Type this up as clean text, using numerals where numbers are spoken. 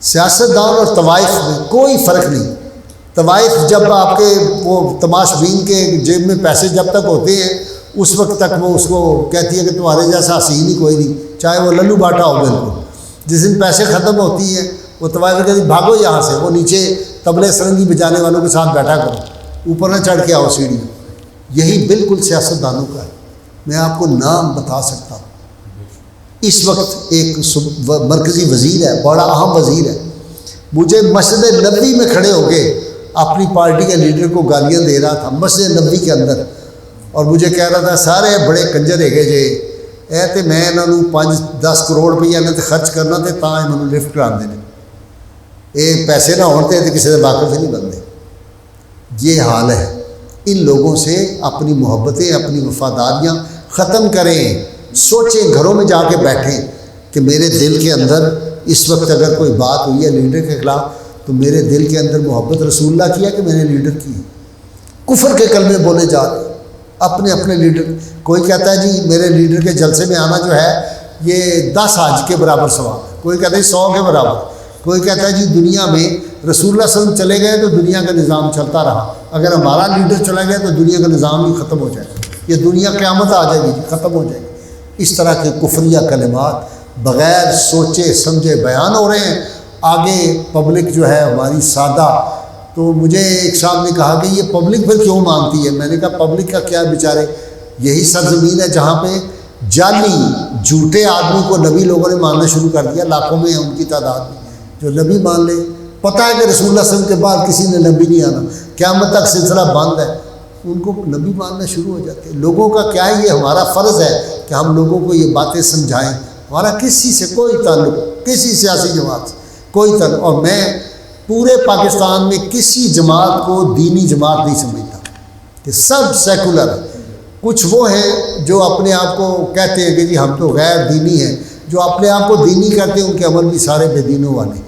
سیاستدان اور طوائف میں کوئی فرق نہیں۔ طوائف جب آپ کے وہ تماش بین کے جیب میں پیسے جب تک ہوتے ہیں اس وقت تک وہ اس کو کہتی ہے کہ تمہارے جیسا حسین ہی کوئی نہیں، چاہے وہ للو باٹا ہو بالکل۔ جس دن پیسے ختم ہوتی ہیں وہ طوائف کہتی بھاگو یہاں سے، وہ نیچے طبلے سرنگی بجانے والوں کے ساتھ بیٹھا کرو، اوپر نہ چڑھ کے آؤ سیڑھی۔ یہی بالکل سیاستدانوں کا ہے۔ میں آپ کو نام بتا سکتا ہوں۔ اس وقت ایک مرکزی وزیر ہے، بڑا اہم وزیر ہے، مجھے مسجد نبوی میں کھڑے ہو کے اپنی پارٹی کے لیڈر کو گالیاں دے رہا تھا مسجد نبوی کے اندر، اور مجھے کہہ رہا تھا سارے بڑے کنجر ہے جے اے تے میں انہوں 5-10 کروڑ روپیہ نے خرچ کرنا تے تاں انہوں لفٹ کرا دینے، یہ پیسے نہ ہوتے تو کسی سے واقف ہی نہیں بنتے۔ یہ حال ہے۔ ان لوگوں سے اپنی محبتیں، اپنی وفاداریاں ختم کریں۔ سوچیں، گھروں میں جا کے بیٹھیں کہ میرے دل کے اندر اس وقت اگر کوئی بات ہوئی ہے لیڈر کے خلاف تو میرے دل کے اندر محبت رسول اللہ کی ہے کہ میں نے لیڈر کی ہے؟ کفر کے کلمے بولے جا رہے ہیں اپنے لیڈر۔ کوئی کہتا ہے جی میرے لیڈر کے جلسے میں آنا جو ہے یہ 10 حج کے برابر ثواب ہے، کوئی کہتا ہے 100 کے برابر، کوئی کہتا ہے جی دنیا میں رسول اللہ صلی اللہ علیہ وسلم چلے گئے تو دنیا کا نظام چلتا رہا، اگر ہمارا لیڈر چلا گیا تو دنیا کا نظام ہی ختم ہو جائے گا، یہ دنیا قیامت آ جائے گی جی، ختم ہو جائے گی۔ اس طرح کے کفریہ کلمات بغیر سوچے سمجھے بیان ہو رہے ہیں۔ آگے پبلک جو ہے ہماری سادہ، تو مجھے ایک صاحب نے کہا کہ یہ پبلک پھر کیوں مانتی ہے؟ میں نے کہا پبلک کا کیا، بیچارے یہی سرزمین ہے جہاں پہ جعلی جھوٹے آدمی کو نبی لوگوں نے ماننا شروع کر دیا، لاکھوں میں ہیں ان کی تعداد میں جو نبی مان لے۔ پتہ ہے کہ رسول اللہ صلی اللہ علیہ وسلم کے بعد کسی نے نبی نہیں آنا، قیامت تک سلسلہ بند ہے، ان کو نبی ماننا شروع ہو جاتے ہیں۔ لوگوں کا کیا ہے، یہ ہمارا فرض ہے کہ ہم لوگوں کو یہ باتیں سمجھائیں۔ ہمارا کسی سے کوئی تعلق، کسی سیاسی جماعت سے کوئی تعلق، اور میں پورے پاکستان میں کسی جماعت کو دینی جماعت نہیں سمجھتا، کہ سب سیکولر ہیں۔ کچھ وہ ہیں جو اپنے آپ کو کہتے ہیں کہ جی ہم تو غیر دینی ہیں، جو اپنے آپ کو دینی کہتے ہیں ان کے عمل بھی سارے بے دینوں والے ہیں۔